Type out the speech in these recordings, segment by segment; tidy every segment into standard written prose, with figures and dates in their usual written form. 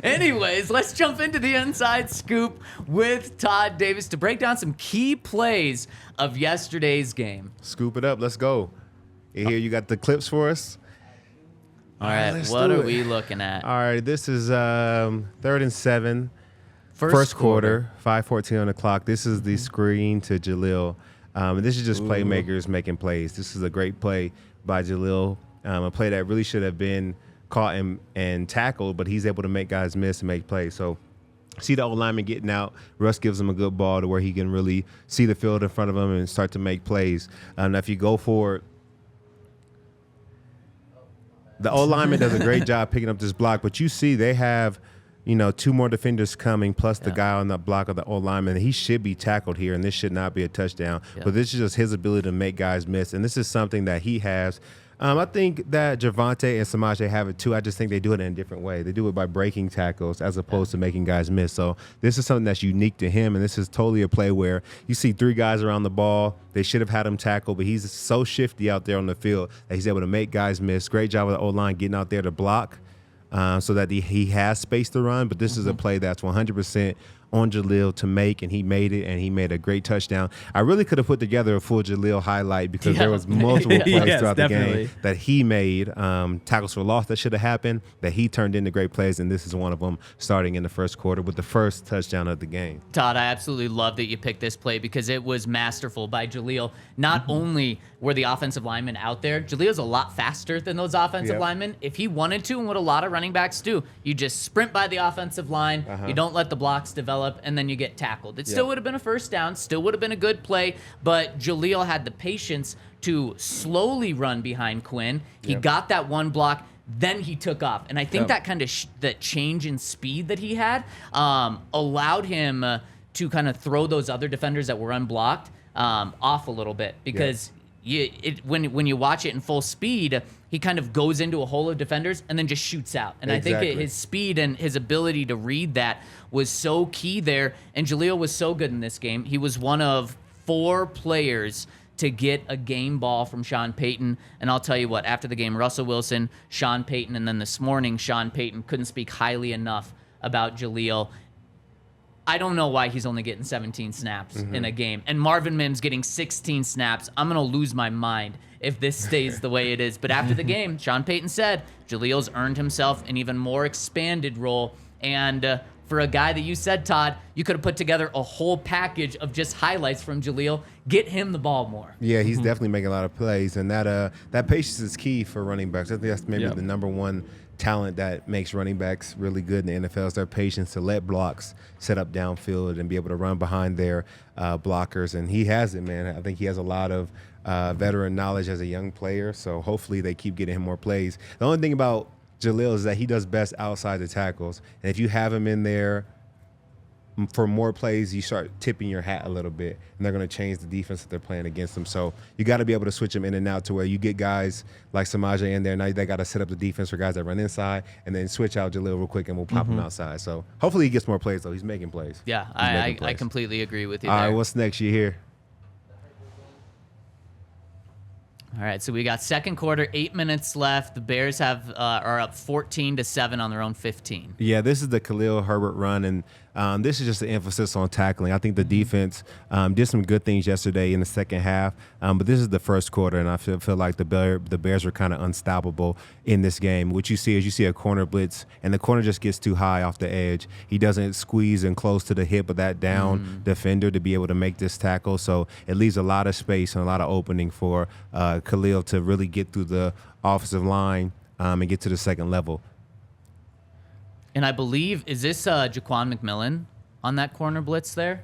Anyways, let's jump into the inside scoop with Todd Davis to break down some key plays of yesterday's game. Scoop it up. Let's go. Here you got the clips for us. All right, what are we looking at? All right, this is 3rd and 7. First quarter, 5:14 on the clock. This is the screen to Jaleel. This is just playmakers making plays. This is a great play by Jaleel, a play that really should have been caught and tackled, but he's able to make guys miss and make plays. So see the old lineman getting out. Russ gives him a good ball to where he can really see the field in front of him and start to make plays. Now, if you go forward, the old lineman does a great job picking up this block, but you see they have – 2 more defenders coming, plus the guy on the block of the old lineman. He should be tackled here, and this should not be a touchdown. Yeah. But this is just his ability to make guys miss, and this is something that he has. I think that Javonte and Samaje have it too. I just think they do it in a different way. They do it by breaking tackles as opposed to making guys miss. So this is something that's unique to him, and this is totally a play where you see 3 guys around the ball. They should have had him tackled, but he's so shifty out there on the field that he's able to make guys miss. Great job with the O-line getting out there to block. So that he has space to run, but this is a play that's 100% on Jaleel to make, and he made it, and he made a great touchdown. I really could have put together a full Jaleel highlight because there was multiple plays throughout the game that he made, tackles for loss that should have happened, that he turned into great plays, and this is one of them starting in the first quarter with the first touchdown of the game. Todd, I absolutely love that you picked this play because it was masterful by Jaleel. Not only were the offensive linemen out there, Jaleel's a lot faster than those offensive linemen. If he wanted to, and what a lot of running backs do, you just sprint by the offensive line, you don't let the blocks develop, and then you get tackled. It still would have been a first down, still would have been a good play, but Jaleel had the patience to slowly run behind Quinn. He got that one block, then he took off. And I think that kind of that change in speed that he had allowed him to kind of throw those other defenders that were unblocked off a little bit because when you watch it in full speed, he kind of goes into a hole of defenders and then just shoots out. And I think his speed and his ability to read that was so key there. And Jaleel was so good in this game. He was one of 4 players to get a game ball from Sean Payton. And I'll tell you what, after the game, Russell Wilson, Sean Payton, and then this morning, Sean Payton couldn't speak highly enough about Jaleel. I don't know why he's only getting 17 snaps in a game. And Marvin Mims getting 16 snaps. I'm going to lose my mind if this stays the way it is. But after the game, Sean Payton said Jaleel's earned himself an even more expanded role. And for a guy that you said, Todd, you could have put together a whole package of just highlights from Jaleel. Get him the ball more. Yeah, he's definitely making a lot of plays. And that patience is key for running backs. I think that's maybe the number one talent that makes running backs really good in the NFL is their patience to let blocks set up downfield and be able to run behind their blockers. And he has it, man. I think he has a lot of veteran knowledge as a young player, so hopefully they keep getting him more plays. The only thing about Jaleel is that he does best outside the tackles. And if you have him in there for more plays, you start tipping your hat a little bit, and they're going to change the defense that they're playing against them. So you got to be able to switch them in and out to where you get guys like Samaje in there. Now they got to set up the defense for guys that run inside, and then switch out Jaleel real quick, and we'll pop him outside. So hopefully he gets more plays, though. He's making plays. Yeah, I completely agree with you there. All right, what's next? You here? All right, so we got second quarter, 8 minutes left. The Bears are up 14-7 on their own 15. Yeah, this is the Khalil Herbert run, and this is just an emphasis on tackling. I think the defense did some good things yesterday in the second half, but this is the first quarter, and I feel like the Bears were kind of unstoppable in this game. What you see is you see a corner blitz, and the corner just gets too high off the edge. He doesn't squeeze in close to the hip of that down defender to be able to make this tackle, so it leaves a lot of space and a lot of opening for Khalil to really get through the offensive line and get to the second level. And I believe, is this Jaquan McMillan on that corner blitz there?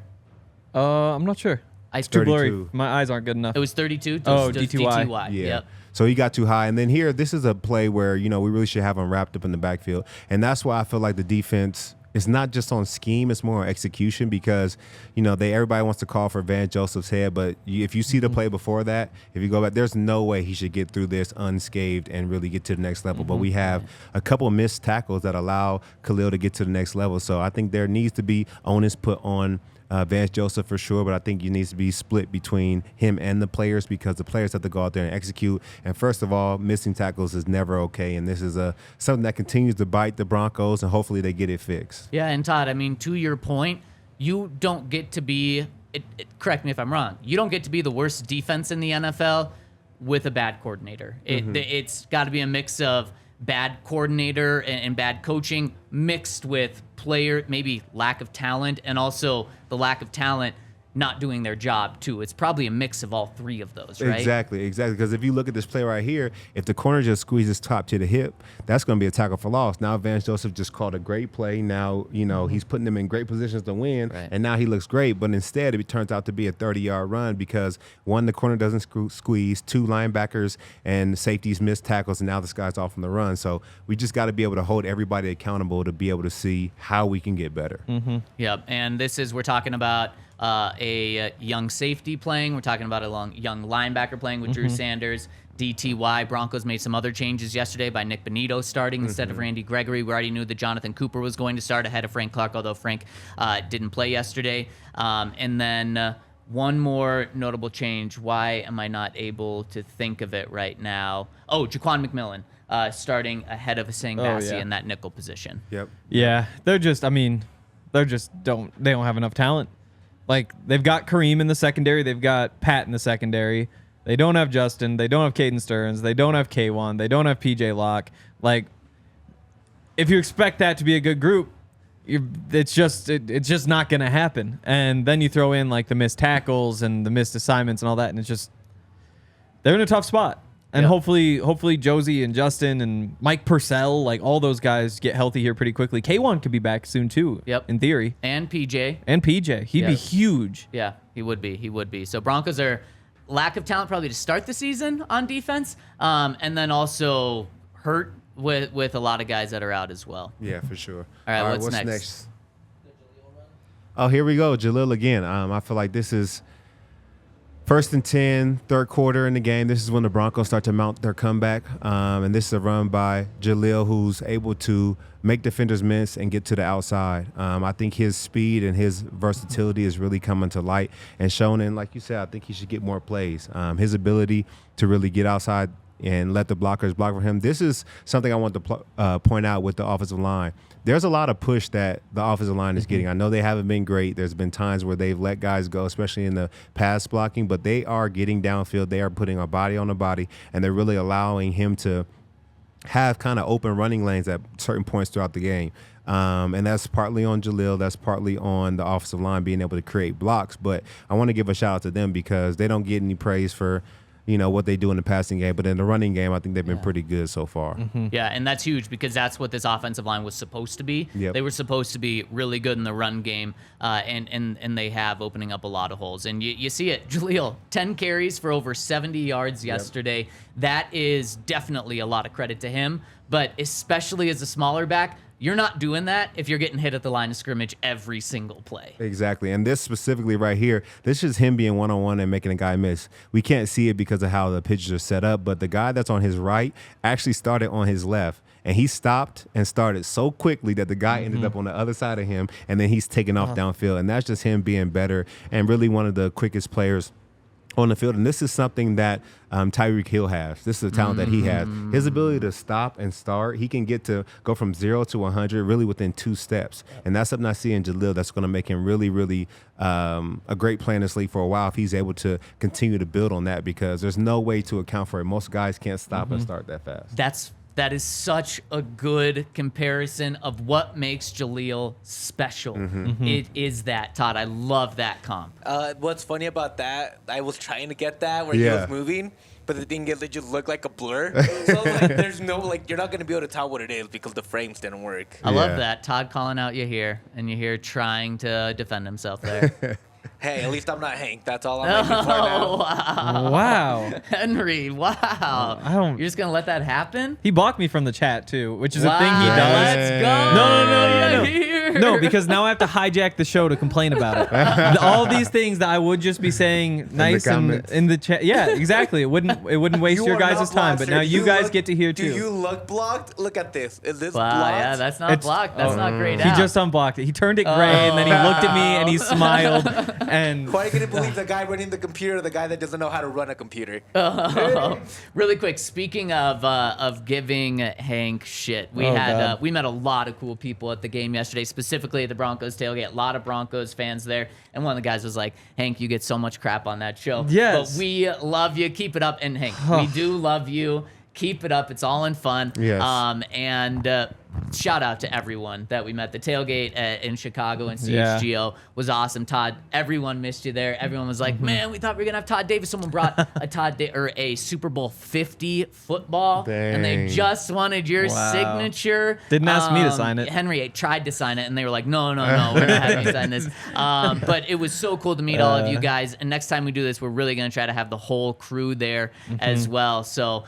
I'm not sure. It's too blurry. My eyes aren't good enough. It was 32? Oh, DTY. Yeah. Yep. So he got too high. And then here, this is a play where, we really should have him wrapped up in the backfield. And that's why I feel like the defense, it's not just on scheme, it's more on execution because, everybody wants to call for Van Joseph's head, but if you see the play before that, if you go back, there's no way he should get through this unscathed and really get to the next level. But we have a couple of missed tackles that allow Khalil to get to the next level. So I think there needs to be onus put on Vance Joseph for sure, but I think it needs to be split between him and the players because the players have to go out there and execute. And first of all, missing tackles is never okay, and this is something that continues to bite the Broncos, and hopefully they get it fixed. Yeah, and Todd, I mean, to your point, you don't get to be, correct me if I'm wrong, you don't get to be the worst defense in the NFL with a bad coordinator. It's got to be a mix of bad coordinator and bad coaching mixed with player, maybe lack of talent, and also the lack of talent not doing their job too. It's probably a mix of all three of those, right? Exactly. Because if you look at this play right here, if the corner just squeezes top to the hip, that's going to be a tackle for loss. Now Vance Joseph just called a great play. Now, he's putting them in great positions to win, and now he looks great. But instead, it turns out to be a 30-yard run because, one, the corner doesn't squeeze, two, linebackers and safeties miss tackles, and now this guy's off on the run. So we just got to be able to hold everybody accountable to be able to see how we can get better. Yep, and we're talking about a young safety playing. We're talking about a young linebacker playing with Drew Sanders. DTY. Broncos made some other changes yesterday by Nick Bonito starting instead of Randy Gregory. We already knew that Jonathan Cooper was going to start ahead of Frank Clark, although Frank didn't play yesterday. And then one more notable change. Why am I not able to think of it right now? Oh, Jaquan McMillan starting ahead of Hussein Bassi in that nickel position. Yep. Yeah, they don't have enough talent. Like, they've got Kareem in the secondary. They've got Pat in the secondary. They don't have Justin. They don't have Caden Stearns. They don't have K1. They don't have PJ Locke. Like, if you expect that to be a good group, it's just not going to happen. And then you throw in, like, the missed tackles and the missed assignments and all that, and it's just – they're in a tough spot. And hopefully Josie and Justin and Mike Purcell, like all those guys, get healthy here pretty quickly. K1 could be back soon too. Yep. In theory. And PJ. He'd be huge. Yeah, he would be. So Broncos are lack of talent probably to start the season on defense, and then also hurt with a lot of guys that are out as well. Yeah, for sure. All right, what's next? Oh, here we go. Jaleel again. I feel like this is first and 10, third quarter in the game. This is when the Broncos start to mount their comeback. And this is a run by Jaleel, who's able to make defenders miss and get to the outside. I think his speed and his versatility is really coming to light and shown. And like you said, I think he should get more plays. His ability to really get outside and let the blockers block for him. This is something I want to point out with the offensive line. There's a lot of push that the offensive line is getting. I know they haven't been great. There's been times where they've let guys go, especially in the pass blocking, but they are getting downfield. They are putting a body on a body, and they're really allowing him to have kind of open running lanes at certain points throughout the game. And that's partly on Jaleel. That's partly on the offensive line being able to create blocks. But I want to give a shout out to them because they don't get any praise for what they do in the passing game, but in the running game, I think they've been pretty good so far. Yeah, and that's huge because that's what this offensive line was supposed to be. Yep. They were supposed to be really good in the run game, and they have opening up a lot of holes. And you see it. Jaleel, 10 carries for over 70 yards yesterday. That is definitely a lot of credit to him, but especially as a smaller back, you're not doing that if you're getting hit at the line of scrimmage every single play. Exactly. And this specifically right here, this is him being one-on-one and making a guy miss. We can't see it because of how the pitches are set up, but the guy that's on his right actually started on his left. And he stopped and started so quickly that the guy ended up on the other side of him, and then he's taking off downfield. And that's just him being better and really one of the quickest players on the field. And this is something that Tyreek Hill has. This is a talent that he has. His ability to stop and start, he can go from 0 to 100 really within 2 steps. And that's something I see in Jaleel that's going to make him really, really a great player in this league for a while if he's able to continue to build on that, because there's no way to account for it. Most guys can't stop and start that fast. That is such a good comparison of what makes Jaleel special. It is that, Todd. I love that comp. What's funny about that, I was trying to get that where he was moving, but the thing is, it just looked like a blur. So there's no, you're not going to be able to tell what it is because the frames didn't work. I love that. Todd calling out you here, and you hear trying to defend himself there. Hey, at least I'm not Hank. That's all I'm making for now. Wow. Henry, wow. You're just going to let that happen? He blocked me from the chat, too, which is a thing he does. Let's go. No. No, because now I have to hijack the show to complain about it. All these things that I would just be saying nice and in the chat. Yeah, exactly. It wouldn't waste your guys' time, but now you guys get to hear too. Do you look blocked? Look at this. Is this wow, blocked? yeah, that's not blocked. That's not great. He just unblocked it. He turned it gray and then he looked at me and he smiled. And why are you gonna believe the guy running the computer, or the guy that doesn't know how to run a computer? Really quick, speaking of giving Hank shit, we met a lot of cool people at the game yesterday, specifically at the Broncos tailgate. A lot of Broncos fans there, and one of the guys was like, "Hank, you get so much crap on that show, yes, but we love you. Keep it up." And Hank, we do love you. Keep it up. It's all in fun. Yes. And shout out to everyone that we met. The tailgate in Chicago and CHGO was awesome. Todd, everyone missed you there. Everyone was like, man, we thought we were going to have Todd Davis. Someone brought a Super Bowl 50 football. Dang. And they just wanted your signature. Didn't ask me to sign it. Henry tried to sign it, and they were like, no, we're not having you sign this. But it was so cool to meet all of you guys. And next time we do this, we're really going to try to have the whole crew there as well. So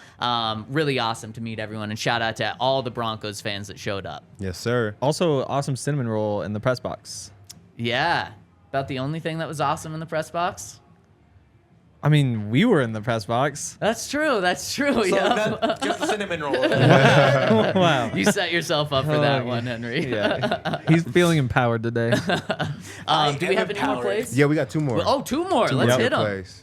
really awesome to meet everyone. And shout out to all the Broncos fans that showed up. Yes, sir. Also, awesome cinnamon roll in the press box. Yeah. About the only thing that was awesome in the press box? I mean, we were in the press box. That's true. So not just the cinnamon roll. Wow. You set yourself up for that one, Henry. Yeah. He's feeling empowered today. Do we have any more plays? Yeah, we got two more. Oh, two more. Let's hit them. Plays.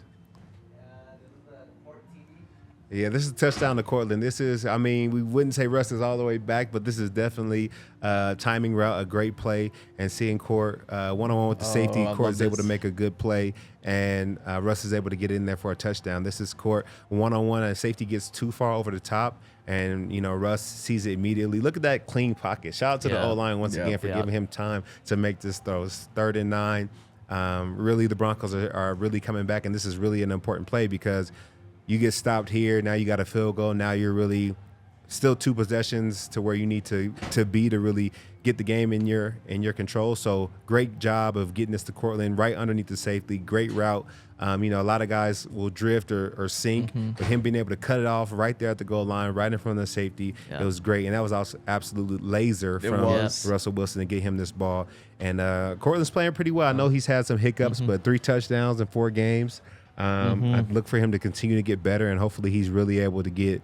Yeah, this is a touchdown to Cortland. This is, I mean, we wouldn't say Russ is all the way back, but this is definitely timing route, a great play, and seeing Court one-on-one with the safety. Court is able to make a good play, and Russ is able to get in there for a touchdown. This is Court one-on-one, and safety gets too far over the top, and, you know, Russ sees it immediately. Look at that clean pocket. Shout out to the O-line once again for giving him time to make this throw. It's 3rd and 9. Really, the Broncos are really coming back, and this is really an important play because you get stopped here. Now you got a field goal. Now you're really still 2 possessions to where you need to be to really get the game in your control. So great job of getting this to Cortland right underneath the safety. Great route. You know, a lot of guys will drift or sink, but him being able to cut it off right there at the goal line, right in front of the safety, it was great. And that was also absolute laser from Russell Wilson to get him this ball. And Cortland's playing pretty well. I know he's had some hiccups, but 3 touchdowns in 4 games. I look for him to continue to get better, and hopefully he's really able to get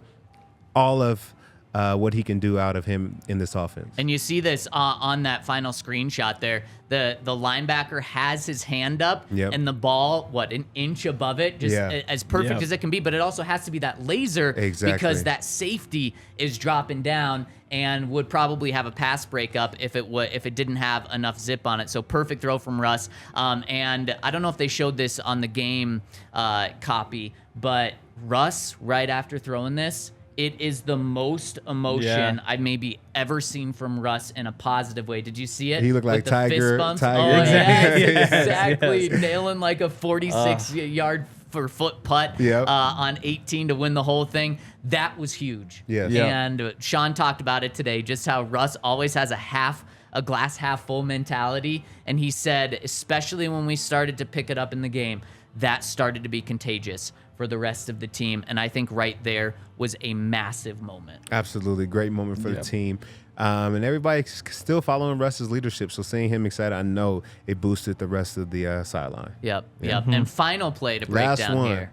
all of what he can do out of him in this offense. And you see this on that final screenshot there. The linebacker has his hand up, and the ball, an inch above it, just as perfect as it can be. But it also has to be that laser because that safety is dropping down and would probably have a pass breakup if it didn't have enough zip on it. So perfect throw from Russ. And I don't know if they showed this on the game copy, but Russ, right after throwing this, it is the most emotion I've maybe ever seen from Russ in a positive way. Did you see it? He looked like Tiger. Oh, Exactly. Exactly. Nailing like a 46-yard for foot putt on 18 to win the whole thing. That was huge. And Sean talked about it today, just how Russ always has a glass half full mentality. And he said, especially when we started to pick it up in the game, that started to be contagious for the rest of the team. And I think right there was a massive moment. Absolutely. Great moment for the team. And everybody's still following Russ's leadership. So seeing him excited, I know it boosted the rest of the sideline. Yep. And final play to break down here.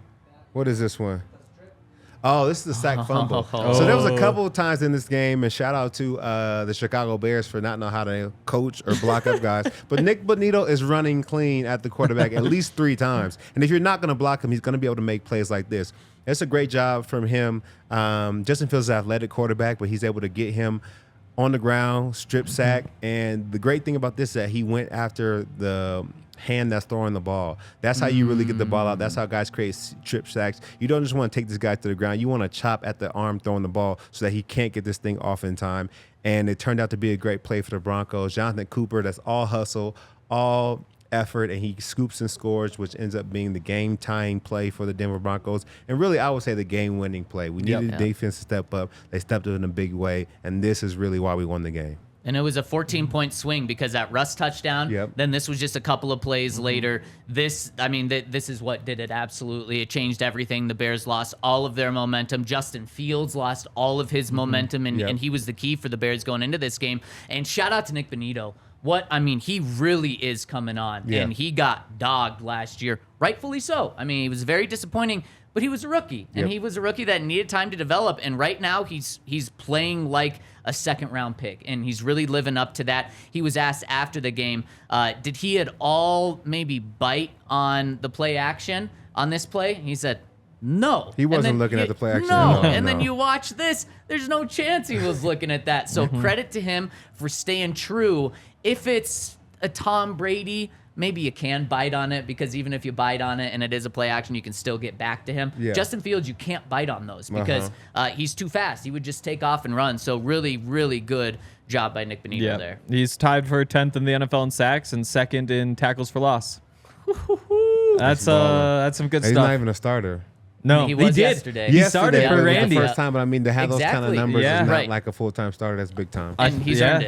What is this one? Oh, this is the sack fumble. So there was a couple of times in this game, and shout out to the Chicago Bears for not knowing how to coach or block up guys. But Nick Bonito is running clean at the quarterback at least 3 times. And if you're not going to block him, he's going to be able to make plays like this. It's a great job from him. Justin Fields is an athletic quarterback, but he's able to get him on the ground, strip sack. And the great thing about this is that he went after the hand that's throwing the ball. That's how you really get the ball out. That's how guys create strip sacks. You don't just want to take this guy to the ground. You want to chop at the arm throwing the ball so that he can't get this thing off in time. And it turned out to be a great play for the Broncos. Jonathan Cooper, that's all hustle, all effort, and he scoops and scores, which ends up being the game-tying play for the Denver Broncos. And really, I would say the game-winning play. We needed the defense to step up. They stepped up in a big way, and this is really why we won the game. And it was a 14-point swing because that Russ touchdown, then this was just a couple of plays later. This is what did it absolutely. It changed everything. The Bears lost all of their momentum. Justin Fields lost all of his momentum, and he was the key for the Bears going into this game. And shout out to Nick Bonito. he really is coming on, and he got dogged last year, rightfully so. I mean, he was very disappointing, but he was a rookie, and he was a rookie that needed time to develop. And right now, he's playing like a second-round pick, and he's really living up to that. He was asked after the game, did he at all maybe bite on the play action on this play? He said, no. He wasn't looking at the play action. No. No, And no. then you watch this, there's no chance he was looking at that. So credit to him for staying true. If it's a Tom Brady, maybe you can bite on it, because even if you bite on it and it is a play action, you can still get back to him. Yeah. Justin Fields, you can't bite on those because he's too fast. He would just take off and run. So really, really good job by Nick Bonito there. He's tied for 10th in the NFL in sacks and second in tackles for loss. That's some good He's stuff. not even a starter. No, He was did. yesterday. He Yesterday, started but for it was Randy. the first time, but I mean, to have those kind of Exactly. numbers Yeah. is not Right. like a full-time starter. That's big time. And he's Yeah. earned it.